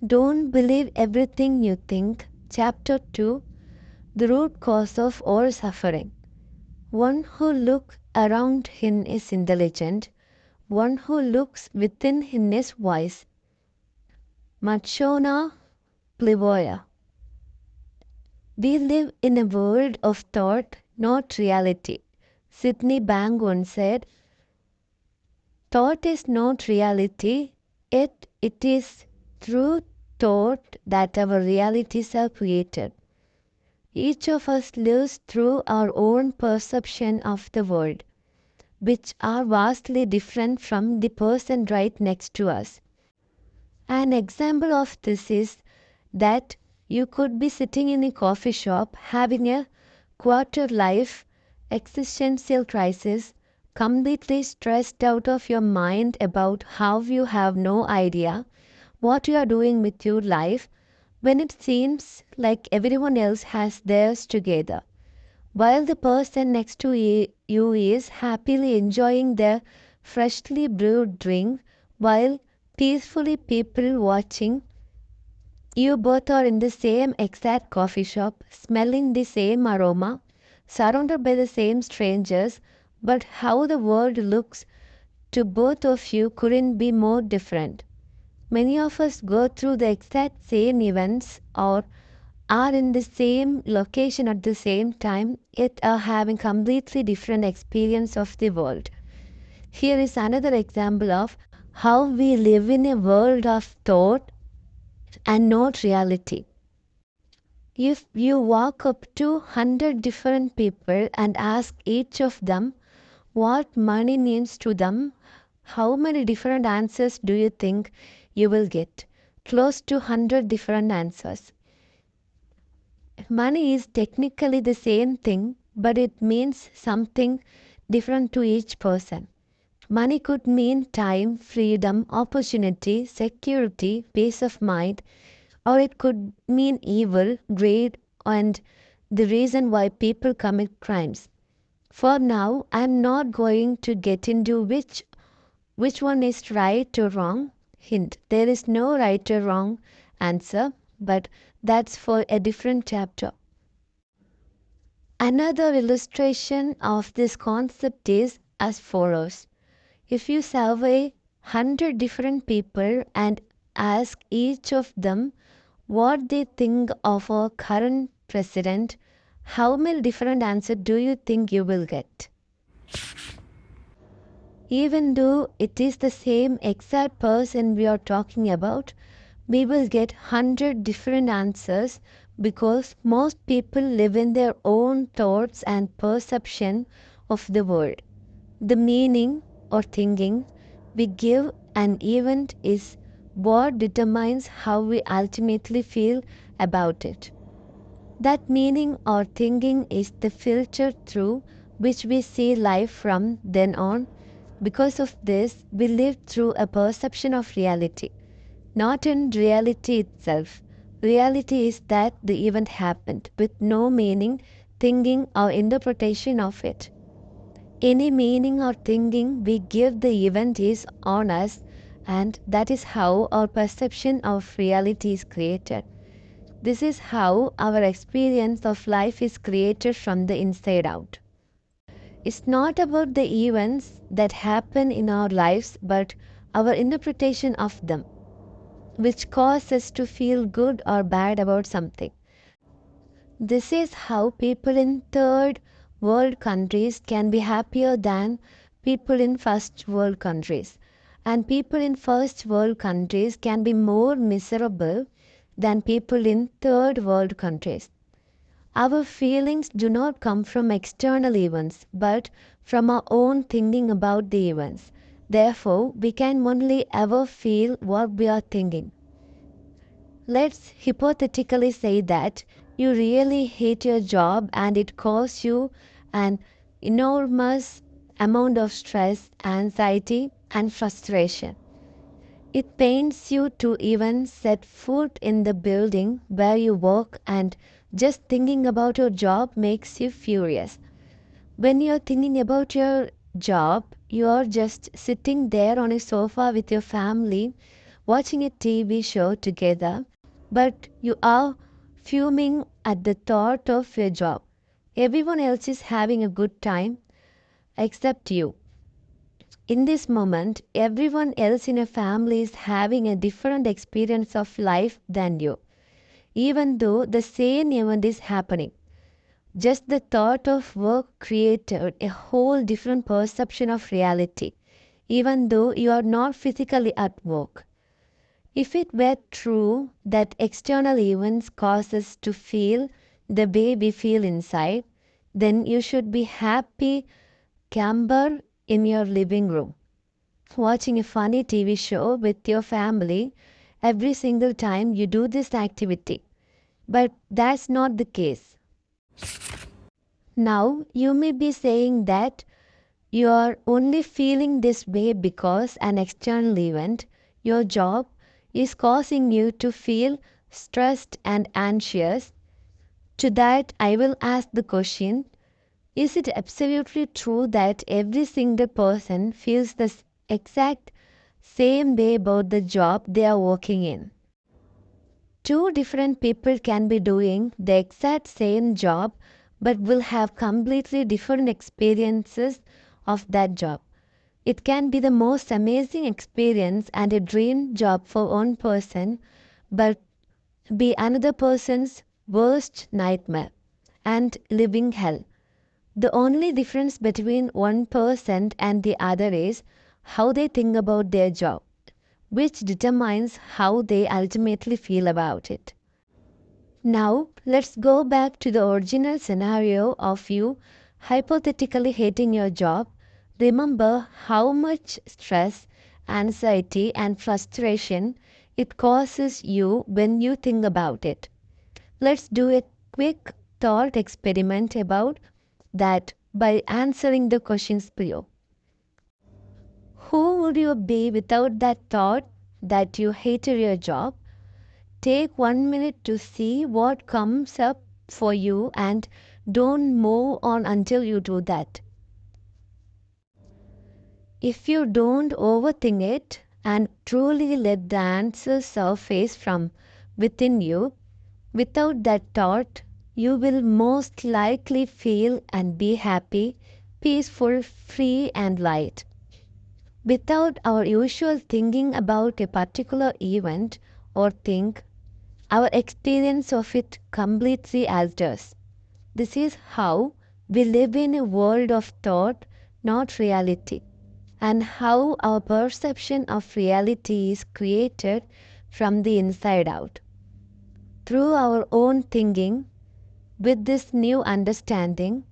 Don't believe everything you think. Chapter 2, The Root Cause of All Suffering. One who looks around him is intelligent. One who looks within him is wise. Machona Plivoya. We live in a world of thought, not reality. Sydney Bang once said, thought is not reality, yet it is through thought that our realities are created. Each of us lives through our own perception of the world, which are vastly different from the person right next to us. An example of this is that you could be sitting in a coffee shop having a quarter-life existential crisis, completely stressed out of your mind about how you have no idea what you are doing with your life when it seems like everyone else has theirs together, while the person next to you is happily enjoying their freshly brewed drink while peacefully people watching. You both are in the same exact coffee shop, smelling the same aroma, surrounded by the same strangers, but how the world looks to both of you couldn't be more different. Many of us go through the exact same events or are in the same location at the same time, yet are having completely different experience of the world. Here is another example of how we live in a world of thought and not reality. If you walk up to 100 different people and ask each of them what money means to them, how many different answers do you think you will get? Close to 100 different answers. Money is technically the same thing, but it means something different to each person. Money could mean time, freedom, opportunity, security, peace of mind, or it could mean evil, greed, and the reason why people commit crimes. For now, I am not going to get into which one is right or wrong. Hint, there is no right or wrong answer, but that's for a different chapter. Another illustration of this concept is as follows. If you survey 100 different people and ask each of them what they think of our current president, how many different answers do you think you will get? Even though it is the same exact person we are talking about, we will get 100 different answers because most people live in their own thoughts and perception of the world. The meaning or thinking we give an event is what determines how we ultimately feel about it. That meaning or thinking is the filter through which we see life from then on. Because of this, we live through a perception of reality, not in reality itself. Reality is that the event happened with no meaning, thinking, or interpretation of it. Any meaning or thinking we give the event is on us, and that is how our perception of reality is created. This is how our experience of life is created from the inside out. It's not about the events that happen in our lives, but our interpretation of them, which cause us to feel good or bad about something. This is how people in third world countries can be happier than people in first world countries, and people in first world countries can be more miserable than people in third world countries. Our feelings do not come from external events, but from our own thinking about the events. Therefore, we can only ever feel what we are thinking. Let's hypothetically say that you really hate your job and it causes you an enormous amount of stress, anxiety, and frustration. It pains you to even set foot in the building where you work, and just thinking about your job makes you furious. When you're thinking about your job, you're just sitting there on a sofa with your family watching a TV show together, but you are fuming at the thought of your job. Everyone else is having a good time except you. In this moment, everyone else in a family is having a different experience of life than you, even though the same event is happening. Just the thought of work created a whole different perception of reality, even though you are not physically at work. If it were true that external events cause us to feel the way we feel inside, then you should be happy camper in your living room, watching a funny TV show with your family every single time you do this activity. But that's not the case. Now, you may be saying that you are only feeling this way because an external event, your job, is causing you to feel stressed and anxious. To that, I will ask the question, is it absolutely true that every single person feels the exact same way about the job they are working in? Two different people can be doing the exact same job but will have completely different experiences of that job. It can be the most amazing experience and a dream job for one person, but be another person's worst nightmare and living hell. The only difference between one person and the other is how they think about their job, which determines how they ultimately feel about it. Now, let's go back to the original scenario of you hypothetically hating your job. Remember how much stress, anxiety, and frustration it causes you when you think about it. Let's do a quick thought experiment about that by answering the questions below. Who would you be without that thought that you hated your job? Take 1 minute to see what comes up for you and don't move on until you do that. If you don't overthink it and truly let the answer surface from within you, without that thought, you will most likely feel and be happy, peaceful, free, and light. Without our usual thinking about a particular event or thing, our experience of it completely alters. This is how we live in a world of thought, not reality, and how our perception of reality is created from the inside out. Through our own thinking, with this new understanding,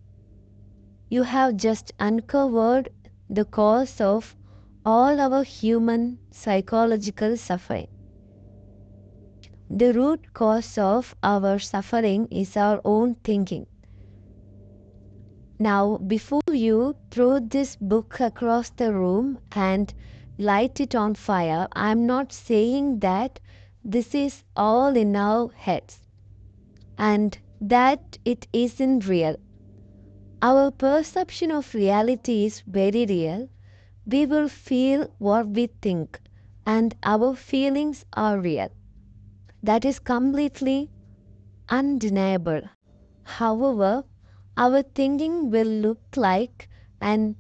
you have just uncovered the cause of all our human psychological suffering. The root cause of our suffering is our own thinking. Now, before you throw this book across the room and light it on fire, I am not saying that this is all in our heads and that it isn't real. Our perception of reality is very real. We will feel what we think, and our feelings are real. That is completely undeniable. However, our thinking will look like an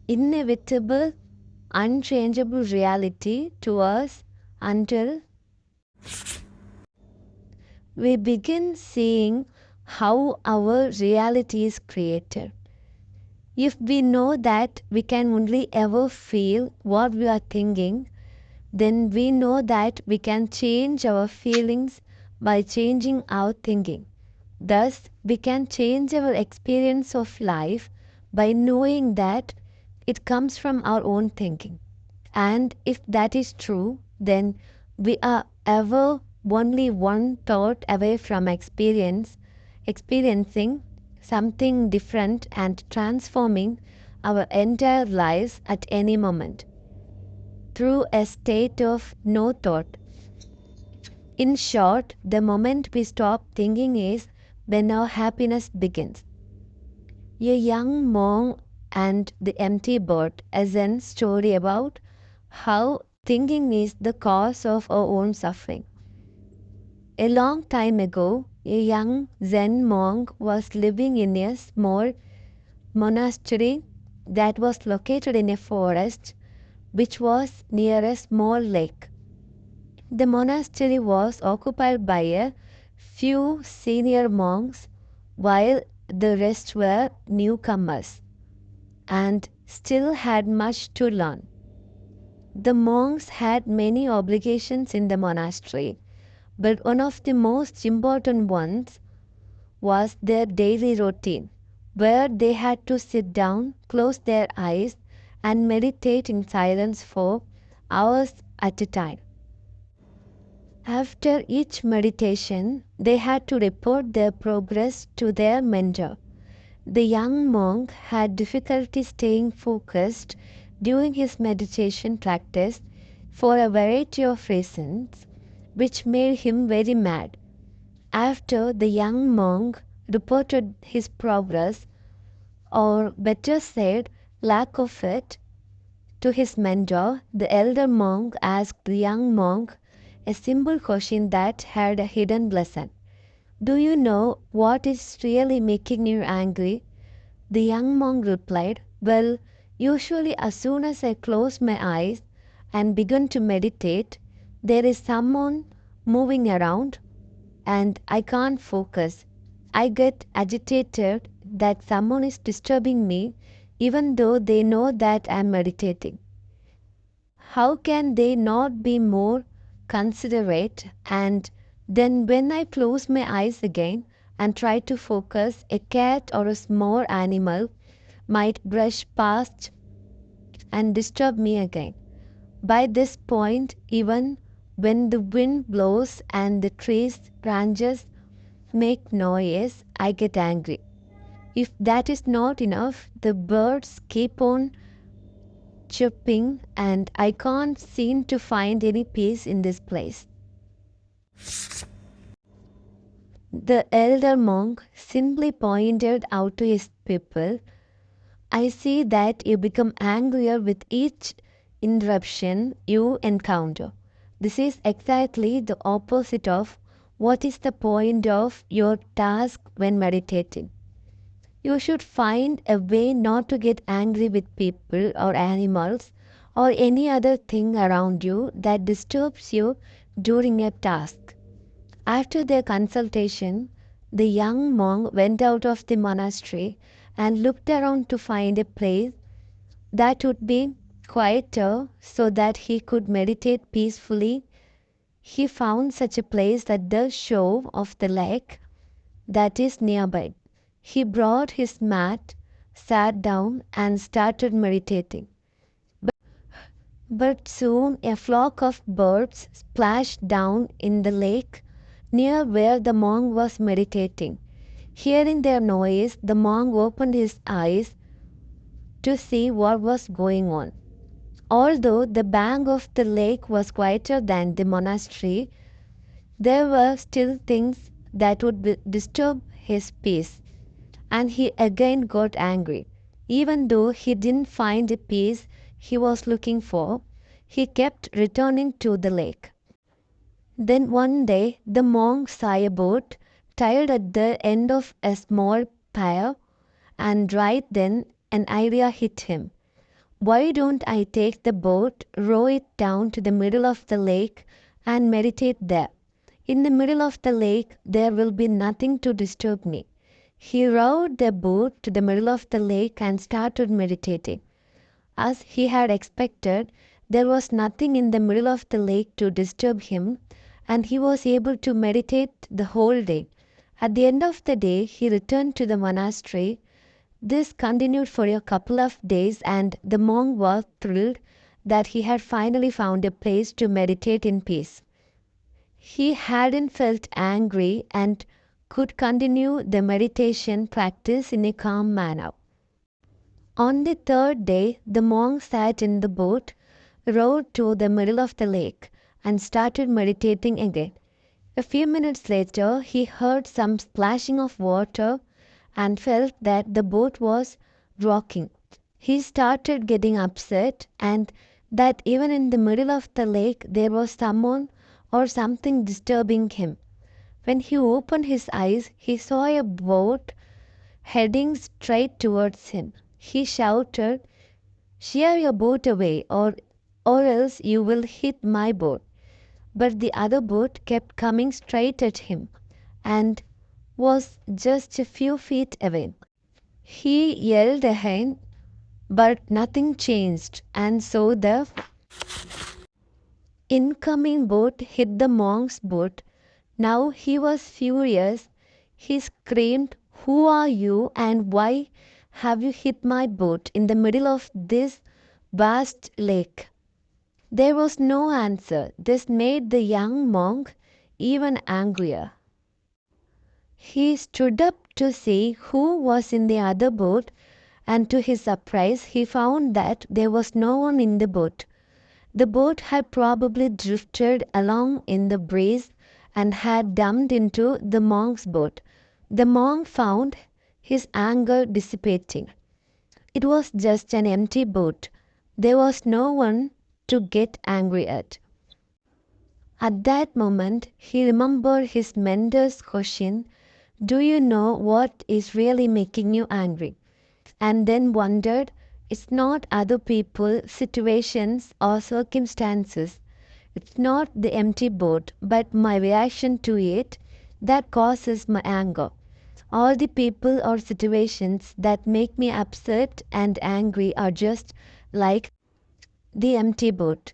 inevitable, unchangeable reality to us until we begin seeing how our reality is created. If we know that we can only ever feel what we are thinking, then we know that we can change our feelings by changing our thinking. Thus, we can change our experience of life by knowing that it comes from our own thinking. And if that is true, then we are ever only one thought away from experiencing something different and transforming our entire lives at any moment through a state of no thought. In short, the moment we stop thinking is when our happiness begins. A young monk and the empty bird is a story about how thinking is the cause of our own suffering. A long time ago, a young Zen monk was living in a small monastery that was located in a forest which was near a small lake. The monastery was occupied by a few senior monks while the rest were newcomers and still had much to learn. The monks had many obligations in the monastery, but one of the most important ones was their daily routine, where they had to sit down, close their eyes, and meditate in silence for hours at a time. After each meditation, they had to report their progress to their mentor. The young monk had difficulty staying focused during his meditation practice for a variety of reasons, which made him very mad. After the young monk reported his progress, or better said, lack of it, to his mentor, the elder monk asked the young monk a simple question that had a hidden lesson. Do you know what is really making you angry? The young monk replied, well, usually as soon as I close my eyes and begin to meditate, there is someone moving around and I can't focus. I get agitated that someone is disturbing me even though they know that I am meditating. How can they not be more considerate? And then when I close my eyes again and try to focus, a cat or a small animal might brush past and disturb me again. By this point, even when the wind blows and the trees branches make noise, I get angry. If that is not enough, the birds keep on chirping and I can't seem to find any peace in this place. The elder monk simply pointed out to his pupil, I see that you become angrier with each interruption you encounter. This is exactly the opposite of what is the point of your task when meditating. You should find a way not to get angry with people or animals or any other thing around you that disturbs you during a task. After their consultation, the young monk went out of the monastery and looked around to find a place that would be quieter so that he could meditate peacefully. He found such a place at the shore of the lake that is nearby. He brought his mat, sat down, and started meditating. But soon a flock of birds splashed down in the lake near where the monk was meditating. Hearing their noise, the monk opened his eyes to see what was going on. Although the bank of the lake was quieter than the monastery, there were still things that would disturb his peace, and he again got angry. Even though he didn't find the peace he was looking for, he kept returning to the lake. Then one day the monk saw a boat tied at the end of a small pier, and right then an idea hit him. Why don't I take the boat, row it down to the middle of the lake, and meditate there? In the middle of the lake there will be nothing to disturb me. He rowed the boat to the middle of the lake and started meditating. As he had expected, there was nothing in the middle of the lake to disturb him, and he was able to meditate the whole day. At the end of the day, he returned to the monastery. This continued for a couple of days, and the monk was thrilled that he had finally found a place to meditate in peace. He hadn't felt angry and could continue the meditation practice in a calm manner. On the third day, the monk sat in the boat, rowed to the middle of the lake, and started meditating again. A few minutes later, he heard some splashing of water and felt that the boat was rocking. He started getting upset, and that even in the middle of the lake there was someone or something disturbing him. When he opened his eyes, he saw a boat heading straight towards him. He shouted, "Sheer your boat away, or else you will hit my boat." But the other boat kept coming straight at him and was just a few feet away. He yelled again, but nothing changed, and so the incoming boat hit the monk's boat. Now he was furious. He screamed, "Who are you and why have you hit my boat in the middle of this vast lake?" There was no answer. This made the young monk even angrier. He stood up to see who was in the other boat, and to his surprise, he found that there was no one in the boat. The boat had probably drifted along in the breeze and had dumped into the monk's boat. The monk found his anger dissipating. It was just an empty boat. There was no one to get angry at. At that moment, he remembered his mentor's question, "Do you know what is really making you angry?" And then wondered, "It's not other people, situations, or circumstances. It's not the empty boat, but my reaction to it that causes my anger. All the people or situations that make me upset and angry are just like the empty boat.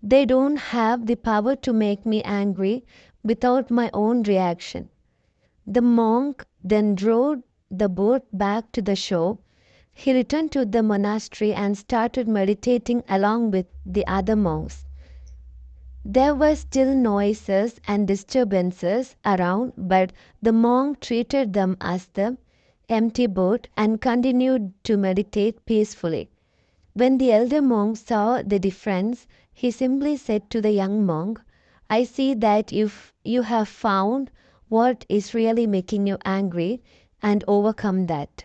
They don't have the power to make me angry without my own reaction." The monk then rowed the boat back to the shore. He returned to the monastery and started meditating along with the other monks. There were still noises and disturbances around, but the monk treated them as the empty boat and continued to meditate peacefully. When the elder monk saw the difference, he simply said to the young monk, "I see that if you have found what is really making you angry and overcome that."